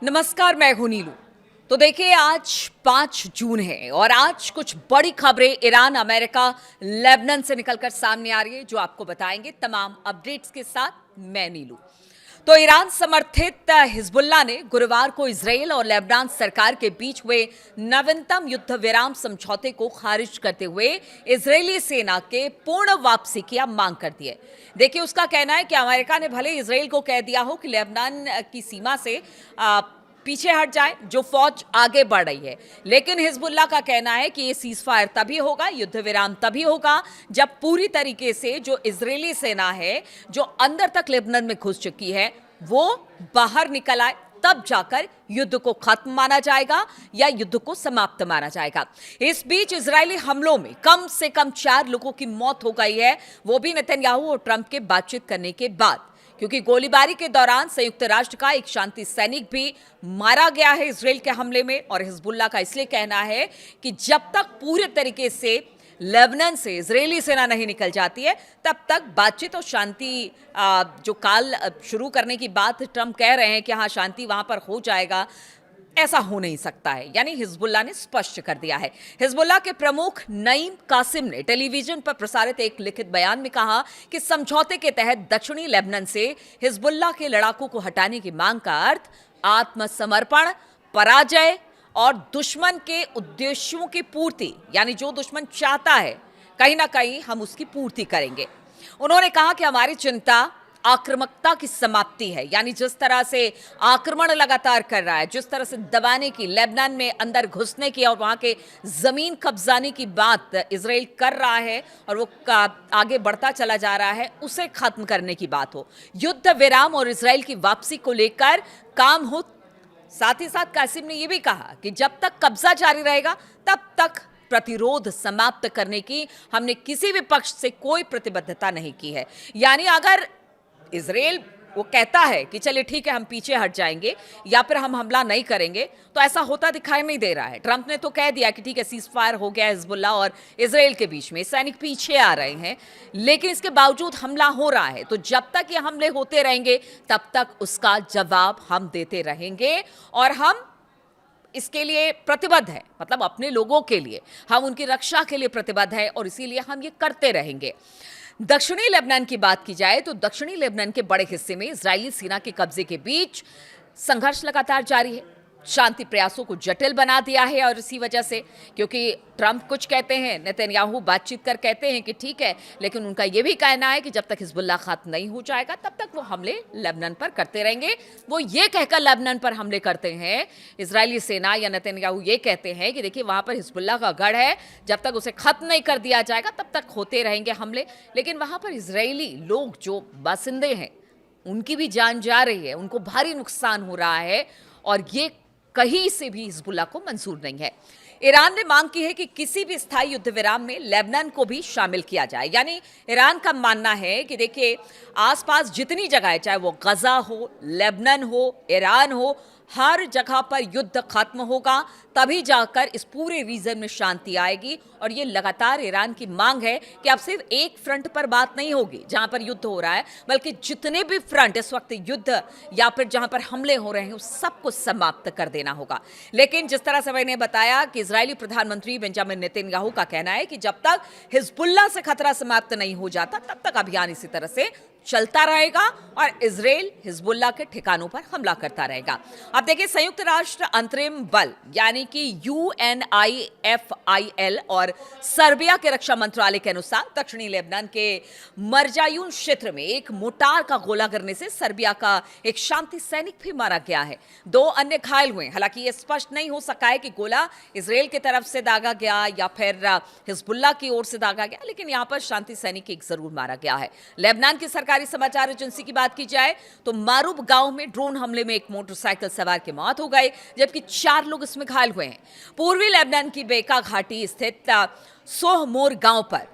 नमस्कार, मैं हूं नीलू। तो देखिए, आज 5 जून है और आज कुछ बड़ी खबरें ईरान, अमेरिका, लेबनान से निकलकर सामने आ रही है, जो आपको बताएंगे तमाम अपडेट्स के साथ। मैं नीलू। तो ईरान समर्थित हिजबुल्लाह ने गुरुवार को इजराइल और लेबनान सरकार के बीच हुए नवीनतम युद्ध विराम समझौते को खारिज करते हुए इजरायली सेना के पूर्ण वापसी की अब मांग कर दी है। देखिए, उसका कहना है कि अमेरिका ने भले इजराइल को कह दिया हो कि लेबनान की सीमा से पीछे हट जाए, जो फौज आगे बढ़ रही है, लेकिन हिजबुल्लाह का कहना है कि ये सीजफायर तभी होगा, युद्ध विराम तभी होगा, जब पूरी तरीके से जो इजरायली सेना है, जो अंदर तक लेबनान में घुस चुकी है, वो बाहर निकल आए। तब जाकर युद्ध को खत्म माना जाएगा या युद्ध को समाप्त माना जाएगा। इस बीच इजरायली हमलों में कम से कम 4 लोगों की मौत हो गई है, वो भी नेतन्याहू और ट्रंप के बातचीत करने के बाद, क्योंकि गोलीबारी के दौरान संयुक्त राष्ट्र का एक शांति सैनिक भी मारा गया है इजराइल के हमले में। और हिजबुल्लाह का इसलिए कहना है कि जब तक पूरे तरीके से लेबनान से इजरायली सेना नहीं निकल जाती है, तब तक बातचीत और शांति जो काल शुरू करने की बात ट्रंप कह रहे हैं कि हाँ, शांति वहां पर हो जाएगा, ऐसा हो नहीं सकता है। यानी हिजबुल्लाह ने स्पष्ट कर दिया है। हिजबुल्लाह के प्रमुख नईम कासिम ने टेलीविजन पर प्रसारित एक लिखित बयान में कहा कि समझौते के तहत दक्षिणी लेबनान से हिजबुल्लाह के लड़ाकों को हटाने की मांग का अर्थ आत्मसमर्पण, पराजय और दुश्मन के उद्देश्यों की पूर्ति, यानी जो दुश्मन चाहता है कहीं ना कहीं हम उसकी पूर्ति करेंगे। उन्होंने कहा कि हमारी चिंता आक्रामकता की समाप्ति है, यानी जिस तरह से आक्रमण लगातार कर रहा है, जिस तरह से दबाने की, लेबनान में अंदर घुसने की और वहां के जमीन कब्जाने की बात इजराइल कर रहा है और वो आगे बढ़ता चला जा रहा है, उसे खत्म करने की बात हो। युद्ध विराम और इजराइल की वापसी को लेकर काम हो। साथ ही साथ कासिम ने यह भी कहा कि जब तक कब्जा जारी रहेगा, तब तक प्रतिरोध समाप्त करने की हमने किसी भी पक्ष से कोई प्रतिबद्धता नहीं की है। यानी अगर इजराइल वो कहता है कि चलिए ठीक है, हम पीछे हट जाएंगे या फिर हम हमला नहीं करेंगे, तो ऐसा होता दिखाई नहीं दे रहा है। ट्रंप ने तो कह दिया कि ठीक है, सीज फायर हो गया हिजबुल्लाह और इजराइल के बीच में, सैनिक पीछे आ रहे हैं, लेकिन इसके बावजूद हमला हो रहा है। तो जब तक ये हमले होते रहेंगे, तब तक उसका जवाब हम देते रहेंगे और हम इसके लिए प्रतिबद्ध है, मतलब अपने लोगों के लिए, हम उनकी रक्षा के लिए प्रतिबद्ध है और इसीलिए हम ये करते रहेंगे। दक्षिणी लेबनान की बात की जाए तो दक्षिणी लेबनान के बड़े हिस्से में इजरायली सेना के कब्जे के बीच संघर्ष लगातार जारी है। शांति प्रयासों को जटिल बना दिया है और इसी वजह से, क्योंकि ट्रंप कुछ कहते हैं, नेतन्याहू बातचीत कर कहते हैं कि ठीक है, लेकिन उनका यह भी कहना है कि जब तक हिजबुल्लाह खत्म नहीं हो जाएगा, तब तक वो हमले लेबनान पर करते रहेंगे। वो ये कहकर लेबनान पर हमले करते हैं, इजरायली सेना या नेतन्याहू ये कहते हैं कि देखिए, वहां पर हिजबुल्लाह का गढ़ है, जब तक उसे खत्म नहीं कर दिया जाएगा, तब तक होते रहेंगे हमले। लेकिन वहां पर इजरायली लोग जो बासिंदे हैं, उनकी भी जान जा रही है, उनको भारी नुकसान हो रहा है और ये कहीं से भी हिजबुल्लाह को मंजूर नहीं है। ईरान ने मांग की है कि किसी भी स्थायी युद्ध विराम में लेबनान को भी शामिल किया जाए। यानी ईरान का मानना है कि देखिए, आसपास जितनी जगह है, चाहे वो गजा हो, लेबनान हो, ईरान हो, हर जगह पर युद्ध खत्म होगा, तभी जाकर इस पूरे रीजन में शांति आएगी। और ये लगातार ईरान की मांग है कि अब सिर्फ एक फ्रंट पर बात नहीं होगी जहां पर युद्ध हो रहा है, बल्कि जितने भी फ्रंट इस वक्त युद्ध या फिर जहां पर हमले हो रहे हैं, उस सबको समाप्त कर देना होगा। लेकिन जिस तरह से मैंने बताया कि इजरायली प्रधानमंत्री बेंजामिन नेतन्याहू का कहना है कि जब तक हिजबुल्लाह से खतरा समाप्त नहीं हो जाता, तब तक अभियान इसी तरह से चलता रहेगा और इजराइल हिजबुल्लाह के ठिकानों पर हमला करता रहेगा। अब देखिए, संयुक्त राष्ट्र अंतरिम बल यानी कि UNIFIL और सर्बिया के रक्षा मंत्रालय के अनुसार दक्षिणी लेबनान के मरजायून क्षेत्र में एक मोटार का गोला गिरने से सर्बिया का एक शांति सैनिक भी मारा गया है। 2 अन्य घायल हुए। हालांकि यह स्पष्ट नहीं हो सका है कि गोला इजराइल की तरफ से दागा गया या फिर हिजबुल्लाह की ओर से दागा गया, लेकिन यहां पर शांति सैनिक एक जरूर मारा गया है। लेबनान की सरकारी समाचार एजेंसी की बात की जाए तो मारूब गांव में ड्रोन हमले में एक मोटरसाइकिल सवार की मौत हो गई, जबकि 4 लोग इसमें घायल हुए हैं। पूर्वी लेबनान की बेका घाटी स्थित सोहमोर गांव पर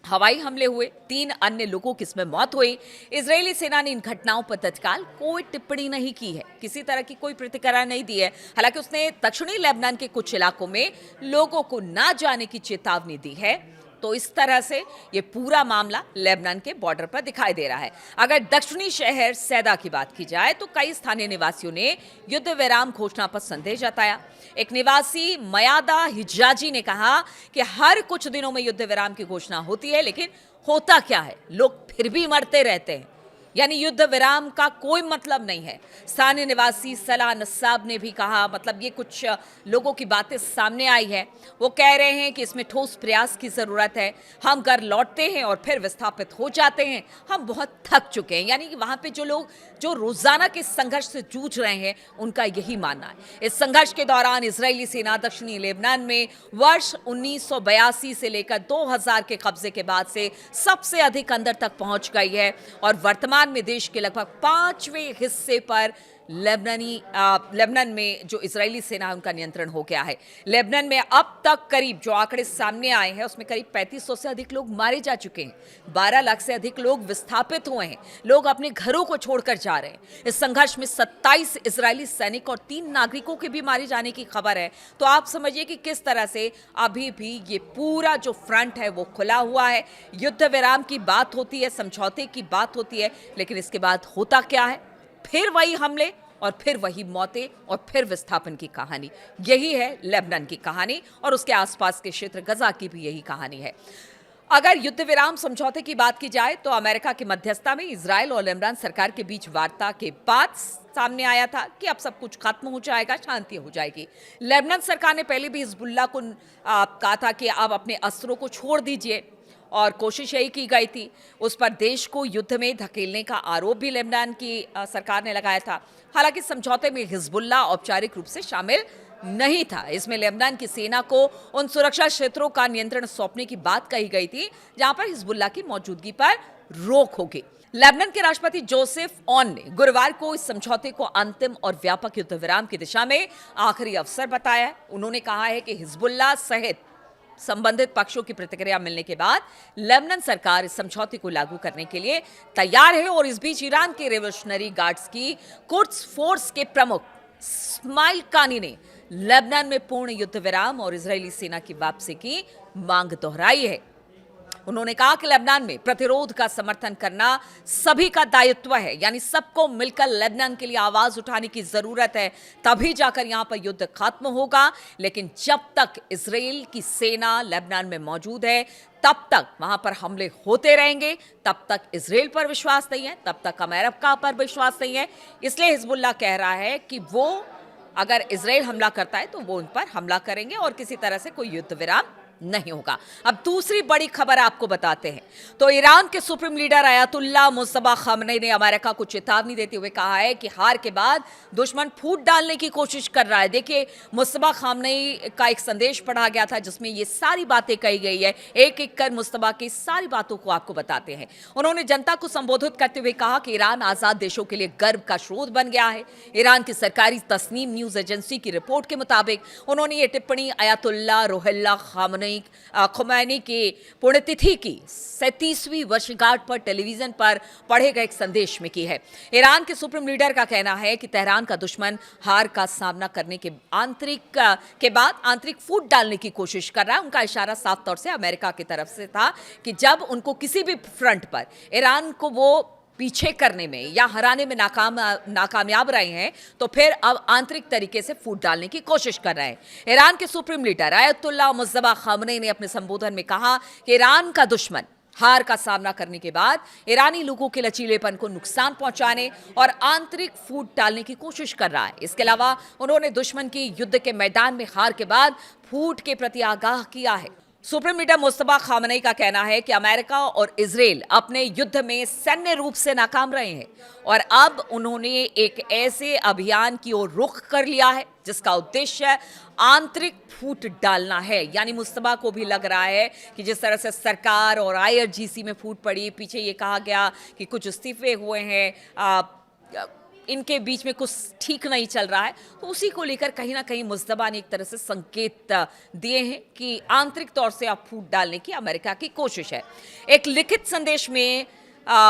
हवाई हमले हुए, 3 अन्य लोगों की इसमें मौत हुई। इजरायली सेना ने इन घटनाओं पर तत्काल कोई टिप्पणी नहीं की है, किसी तरह की कोई प्रतिक्रिया नहीं दी है। हालांकि उसने दक्षिणी लेबनान के कुछ इलाकों में लोगों को ना जाने की चेतावनी दी है। तो इस तरह से ये पूरा मामला लेबनान के बॉर्डर पर दिखाई दे रहा है। अगर दक्षिणी शहर सैदा की बात की जाए तो कई स्थानीय निवासियों ने युद्ध विराम घोषणा पर संदेह जताया। एक निवासी मयादा हिजाजी ने कहा कि हर कुछ दिनों में युद्ध विराम की घोषणा होती है, लेकिन होता क्या है, लोग फिर भी मरते रहते हैं, यानी युद्ध विराम का कोई मतलब नहीं है। स्थानीय निवासी सलाह नस्साब ने भी कहा, मतलब ये कुछ लोगों की बातें सामने आई है। वो कह रहे हैं कि इसमें ठोस प्रयास की ज़रूरत है। हम घर लौटते हैं और फिर विस्थापित हो जाते हैं। हम बहुत थक चुके हैं। यानी कि वहाँ पे जो लोग जो रोज़ाना के संघर्ष से जूझ रहे हैं, उनका यही मानना है। इस संघर्ष के दौरान इजरायली सेना दक्षिणी लेबनान में वर्ष 1982 से लेकर 2000 के कब्जे के बाद से सबसे अधिक अंदर तक पहुंच गई है और वर्तमान में देश के लगभग 5वें हिस्से पर लेबनान में जो इजरायली सेना है उनका नियंत्रण हो गया है। लेबनान में अब तक करीब जो आंकड़े सामने आए हैं उसमें करीब 3500 से अधिक लोग मारे जा चुके हैं। 12 लाख से अधिक लोग विस्थापित हुए हैं। लोग अपने घरों को छोड़कर जा रहे हैं। इस संघर्ष में 27 इजरायली सैनिक और 3 नागरिकों के भी मारे जाने की खबर है। तो आप समझिए कि किस तरह से अभी भी ये पूरा जो फ्रंट है वो खुला हुआ है। युद्ध विराम की बात होती है, समझौते की बात होती है, लेकिन इसके बाद होता क्या है? फिर वही हमले और फिर वही मौतें और फिर विस्थापन की कहानी। यही है लेबनान की कहानी और उसके आसपास के क्षेत्र गजा की भी यही कहानी है। अगर युद्ध विराम समझौते की बात की जाए तो अमेरिका की मध्यस्थता में इजराइल और लेबनान सरकार के बीच वार्ता के बाद सामने आया था कि अब सब कुछ खत्म हो जाएगा, शांति हो जाएगी। लेबनान सरकार ने पहले भी हिजबुल्लाह को कहा था कि आप अपने अस्त्रों को छोड़ दीजिए और कोशिश यही की गई थी। उस पर देश को युद्ध में धकेलने का आरोप भी लेबनान की सरकार ने लगाया था। हालांकि समझौते में हिजबुल्लाह औपचारिक रूप से शामिल नहीं था। इसमें लेबनान की सेना को उन सुरक्षा क्षेत्रों का नियंत्रण सौंपने की बात कही गई थी जहां पर हिजबुल्लाह की मौजूदगी पर रोक होगी। लेबनान के राष्ट्रपति जोसेफ ऑन ने गुरुवार को इस समझौते को अंतिम और व्यापक युद्ध विराम की दिशा में आखिरी अवसर बताया। उन्होंने कहा है कि हिजबुल्लाह सहित संबंधित पक्षों की प्रतिक्रिया मिलने के बाद लेबनान सरकार इस समझौते को लागू करने के लिए तैयार है। और इस बीच ईरान के रेवोल्यूशनरी गार्ड्स की कुड्स फोर्स के प्रमुख इस्माइल कानी ने लेबनान में पूर्ण युद्ध विराम और इजरायली सेना की वापसी की मांग दोहराई है। उन्होंने कहा कि लेबनान में प्रतिरोध का समर्थन करना सभी का दायित्व है, यानी सबको मिलकर लेबनान के लिए आवाज उठाने की जरूरत है, तभी जाकर यहां पर युद्ध खत्म होगा। लेकिन जब तक इजराइल की सेना लेबनान में मौजूद है तब तक वहां पर हमले होते रहेंगे, तब तक इजराइल पर विश्वास नहीं है, तब तक अमेरिका पर विश्वास नहीं है। इसलिए हिजबुल्लाह कह रहा है कि वो अगर इजराइल हमला करता है तो वो उन पर हमला करेंगे और किसी तरह से कोई युद्ध विराम नहीं होगा। अब दूसरी बड़ी खबर आपको बताते हैं। तो ईरान के supreme leader Ayatollah Mojtaba Khamenei ने अमेरिका को चेतावनी देते हुए कहा है कि हार के बाद दुश्मन फूट डालने की कोशिश कर रहा है। देखिए, मुज्तबा खामनेई का एक संदेश पढ़ा गया था जिसमें ये सारी बातें कही गई है। एक एक कर मुज्तबा की सारी बातों को आपको बताते हैं। उन्होंने जनता को संबोधित करते हुए कहा कि ईरान आजाद देशों के लिए गर्व का स्रोत बन गया है। ईरान की सरकारी तस्नीम न्यूज एजेंसी की रिपोर्ट के मुताबिक उन्होंने ये टिप्पणी अयातुल्लाह रुहुल्लाह खुमैनी की पुण्यतिथि की 37वीं वर्षगांठ पर टेलीविजन पर पढ़े गए एक संदेश में की है। ईरान के सुप्रीम लीडर का कहना है कि तेहरान का दुश्मन हार का सामना करने के बाद आंतरिक फूट डालने की कोशिश कर रहा है। उनका इशारा साफ तौर से अमेरिका की तरफ से था कि जब उनको किसी भी फ्रंट पर ईरान को वो पीछे करने में या हराने में नाकामयाब रहे हैं तो फिर अब आंतरिक तरीके से फूट डालने की कोशिश कर रहे हैं। ईरान के supreme leader Ayatollah Mojtaba Khamenei ने अपने संबोधन में कहा कि ईरान का दुश्मन हार का सामना करने के बाद ईरानी लोगों के लचीलेपन को नुकसान पहुंचाने और आंतरिक फूट डालने की कोशिश कर रहा है। इसके अलावा उन्होंने दुश्मन की युद्ध के मैदान में हार के बाद फूट के प्रति आगाह किया है। सुप्रीम लीडर मुज्तबा खामनेई का कहना है कि अमेरिका और इजराइल अपने युद्ध में सैन्य रूप से नाकाम रहे हैं और अब उन्होंने एक ऐसे अभियान की ओर रुख कर लिया है जिसका उद्देश्य आंतरिक फूट डालना है। यानी मुज्तबा को भी लग रहा है कि जिस तरह से सरकार और आईआरजीसी में फूट पड़ी, पीछे ये कहा गया कि कुछ इस्तीफे हुए हैं, इनके बीच में कुछ ठीक नहीं चल रहा है, तो उसी को लेकर कहीं ना कहीं मुज्तबा ने एक तरह से संकेत दिए हैं कि आंतरिक तौर से अब फूट डालने की अमेरिका की कोशिश है। एक लिखित संदेश में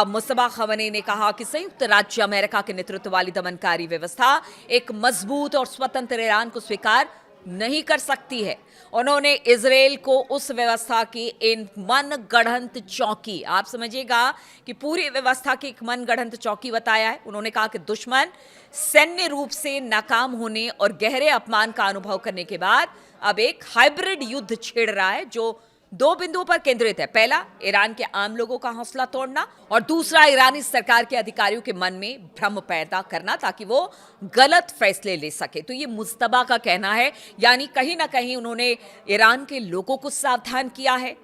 मुज्तबा खामनेई ने कहा कि संयुक्त राज्य अमेरिका के नेतृत्व वाली दमनकारी व्यवस्था एक मजबूत और स्वतंत्र ईरान को स्वीकार नहीं कर सकती है। उन्होंने इजराइल को उस व्यवस्था की इन मनगढ़ंत चौकी, आप समझिएगा कि पूरी व्यवस्था की एक मनगढ़ंत चौकी बताया है। उन्होंने कहा कि दुश्मन सैन्य रूप से नाकाम होने और गहरे अपमान का अनुभव करने के बाद अब एक हाइब्रिड युद्ध छेड़ रहा है जो दो बिंदुओं पर केंद्रित है। पहला, ईरान के आम लोगों का हौसला तोड़ना, और दूसरा, ईरानी सरकार के अधिकारियों के मन में भ्रम पैदा करना ताकि वो गलत फैसले ले सके। तो ये मुस्तबा का कहना है, यानी कहीं ना कहीं उन्होंने ईरान के लोगों को सावधान किया है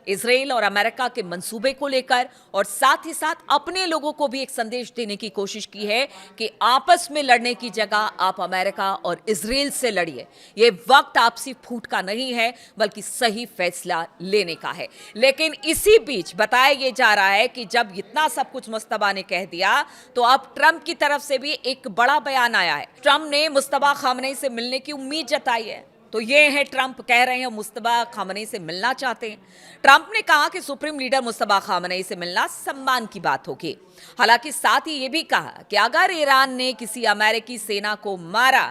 इजराइल और अमेरिका के मंसूबे को लेकर, और साथ ही साथ अपने लोगों को भी एक संदेश देने की कोशिश की है कि आपस में लड़ने की जगह आप अमेरिका और इजराइल से लड़िए। ये वक्त आपसी फूट का नहीं है बल्कि सही फैसला लेने का है। लेकिन इसी बीच बताया ये जा रहा है कि जब इतना सब कुछ मुस्तबा ने कह दिया तो अब ट्रंप की तरफ से भी एक बड़ा बयान आया है। ट्रंप ने मुस्तबा खामनेई से मिलने की उम्मीद जताई है। तो ये है, ट्रंप कह रहे हैं मुस्तबा खामनेई से मिलना चाहते हैं। ट्रंप ने कहा कि सुप्रीम लीडर मुस्तबा खामनेई से मिलना सम्मान की बात होगी। हालांकि साथ ही ये भी कहा कि अगर ईरान ने किसी अमेरिकी सेना को मारा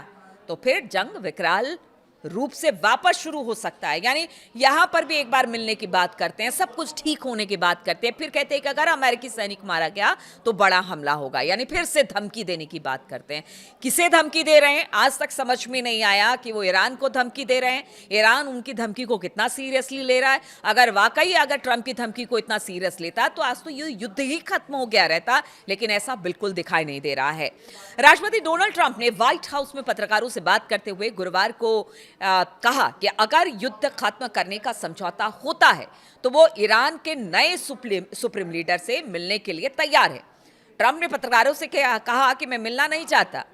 तो फिर जंग विकराल रूप से वापस शुरू हो सकता है। यानी यहां पर भी एक बार मिलने की बात करते हैं, सब कुछ ठीक होने की बात करते हैं, फिर कहते हैं कि अगर अमेरिकी सैनिक मारा गया तो बड़ा हमला होगा, यानी फिर से धमकी देने की बात करते हैं। किसे धमकी दे रहे हैं आज तक समझ में नहीं आया कि वो ईरान को धमकी दे रहे हैं। ईरान उनकी धमकी को कितना सीरियसली ले रहा है। अगर वाकई अगर ट्रंप की धमकी को इतना सीरियस लेता तो आज तो ये युद्ध ही खत्म हो गया रहता, लेकिन ऐसा बिल्कुल दिखाई नहीं दे रहा है। राष्ट्रपति डोनाल्ड ट्रंप ने व्हाइट हाउस में पत्रकारों से बात करते हुए गुरुवार को कहा कि अगर युद्ध खत्म करने का समझौता होता है तो वो ईरान के नए सुप्रीम लीडर से मिलने के लिए तैयार है। ट्रंप ने पत्रकारों से कहा कि मैं मिलना नहीं चाहता।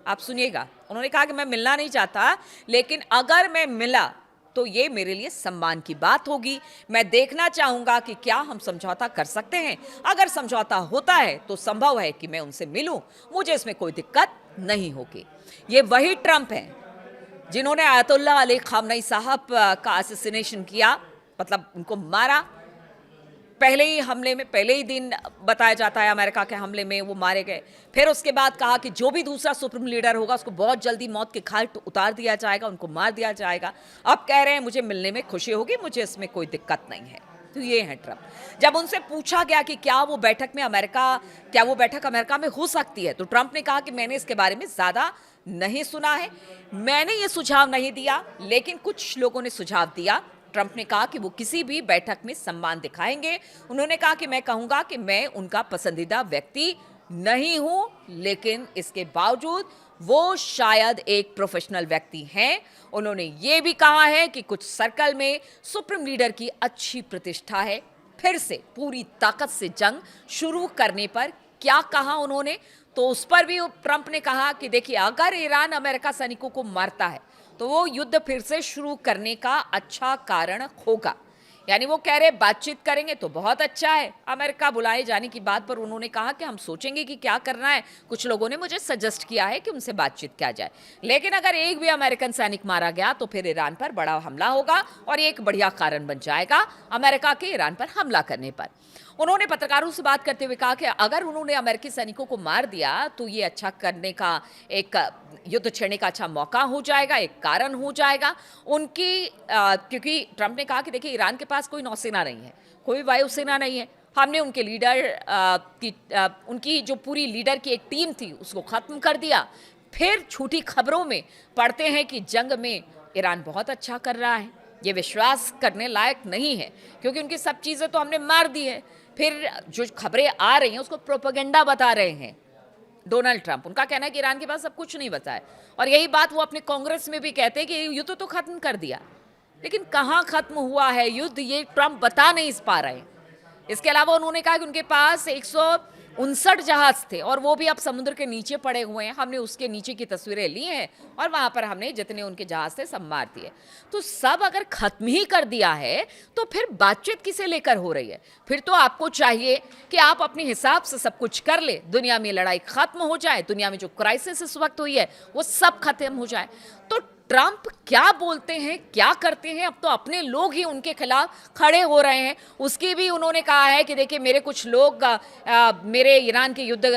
आप सुनिएगा, उन्होंने कहा कि मैं मिलना नहीं चाहता, लेकिन अगर मैं मिला तो ये मेरे लिए सम्मान की बात होगी। मैं देखना चाहूंगा कि क्या हम समझौता कर सकते हैं। अगर समझौता होता है तो संभव है कि मैं उनसे मिलूं, मुझे इसमें कोई दिक्कत नहीं होगी। ये वही ट्रंप हैं जिन्होंने आयतुल्लाह अली खामनेई साहब का असैसिनेशन किया, मतलब उनको मारा। पहले ही हमले में, पहले ही दिन बताया जाता है अमेरिका के हमले में वो मारे गए। फिर उसके बाद कहा कि जो भी दूसरा सुप्रीम लीडर होगा उसको बहुत जल्दी मौत के घाट उतार दिया जाएगा, उनको मार दिया जाएगा। अब कह रहे हैं मुझे मिलने में खुशी होगी, मुझे इसमें कोई दिक्कत नहीं है। तो ये है ट्रंप। जब उनसे पूछा गया कि क्या वो बैठक अमेरिका में हो सकती है, तो ट्रंप ने कहा कि मैंने इसके बारे में ज्यादा नहीं सुना है, मैंने ये सुझाव नहीं दिया, लेकिन कुछ लोगों ने सुझाव दिया। ट्रंप ने कहा कि वो किसी भी बैठक में सम्मान दिखाएंगे। उन्होंने कहा कि मैं कहूंगा कि मैं उनका पसंदीदा व्यक्ति नहीं हूं, लेकिन इसके बावजूद वो शायद एक प्रोफेशनल व्यक्ति हैं। उन्होंने ये भी कहा है कि कुछ सर्कल में सुप्रीम लीडर की अच्छी प्रतिष्ठा है। फिर से पूरी ताकत से जंग शुरू करने पर क्या कहा उन्होंने, तो उस पर भी ट्रंप ने कहा कि देखिए, अगर ईरान अमेरिका सैनिकों को मारता है तो वो युद्ध फिर से शुरू करने का अच्छा कारण होगा। यानी वो कह रहे बातचीत करेंगे तो बहुत अच्छा है। अमेरिका बुलाए जाने की बात पर उन्होंने कहा कि हम सोचेंगे कि क्या करना है। कुछ लोगों ने मुझे सजेस्ट किया है कि उनसे बातचीत किया जाए, लेकिन अगर एक भी अमेरिकन सैनिक मारा गया तो फिर ईरान पर बड़ा हमला होगा और ये एक बढ़िया कारण बन जाएगा अमेरिका के ईरान पर हमला करने पर। उन्होंने पत्रकारों से बात करते हुए कहा कि अगर उन्होंने अमेरिकी सैनिकों को मार दिया तो ये अच्छा करने का, एक युद्ध छेड़ने का अच्छा मौका हो जाएगा, एक कारण हो जाएगा उनकी। क्योंकि ट्रंप ने कहा कि देखिए, ईरान के पास कोई नौसेना नहीं है, कोई वायुसेना नहीं है। हमने उनके लीडर उनकी जो पूरी लीडर की एक टीम थी उसको खत्म कर दिया। फिर झूठी खबरों में पढ़ते हैं कि जंग में ईरान बहुत अच्छा कर रहा है। ये विश्वास करने लायक नहीं है, क्योंकि उनकी सब चीज़ें तो हमने मार दी है। फिर जो खबरें आ रही हैं उसको प्रोपेगेंडा बता रहे हैं डोनाल्ड ट्रंप। उनका कहना है कि ईरान के पास सब कुछ नहीं बचा है, और यही बात वो अपने कांग्रेस में भी कहते हैं कि युद्ध तो खत्म कर दिया, लेकिन कहाँ खत्म हुआ है युद्ध, ये ट्रंप बता नहीं पा रहे हैं। इसके अलावा उन्होंने कहा कि उनके पास 159 जहाज थे और वो भी अब समुद्र के नीचे पड़े हुए हैं। हमने उसके नीचे की तस्वीरें ली हैं और वहां पर हमने जितने उनके जहाज थे सब मार दिए। तो सब अगर खत्म ही कर दिया है तो फिर बातचीत किसे लेकर हो रही है? फिर तो आपको चाहिए कि आप अपने हिसाब से सब कुछ कर ले, दुनिया में लड़ाई खत्म हो जाए, दुनिया में जो क्राइसिस इस वक्त हुई है वो सब खत्म हो जाए। तो ट्रंप क्या बोलते हैं, क्या करते हैं, अब तो अपने लोग ही उनके खिलाफ खड़े हो रहे हैं। उसकी भी उन्होंने कहा है कि देखिए, मेरे कुछ लोग मेरे ईरान के युद्ध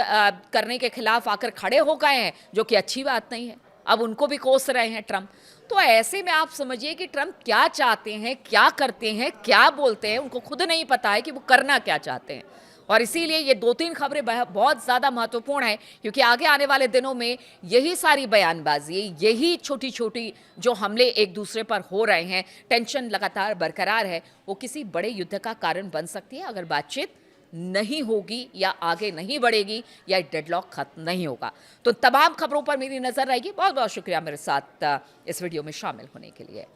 करने के खिलाफ आकर खड़े हो गए हैं, जो कि अच्छी बात नहीं है। अब उनको भी कोस रहे हैं ट्रंप। तो ऐसे में आप समझिए कि ट्रंप क्या चाहते हैं, क्या करते हैं, क्या बोलते हैं, उनको खुद नहीं पता है कि वो करना क्या चाहते हैं। और इसीलिए ये 2-3 खबरें बहुत ज़्यादा महत्वपूर्ण है, क्योंकि आगे आने वाले दिनों में यही सारी बयानबाजी, यही छोटी-छोटी जो हमले एक दूसरे पर हो रहे हैं, टेंशन लगातार बरकरार है, वो किसी बड़े युद्ध का कारण बन सकती है अगर बातचीत नहीं होगी या आगे नहीं बढ़ेगी या डेडलॉक खत्म नहीं होगा। तो तमाम खबरों पर मेरी नज़र रहेगी। बहुत-बहुत शुक्रिया मेरे साथ इस वीडियो में शामिल होने के लिए।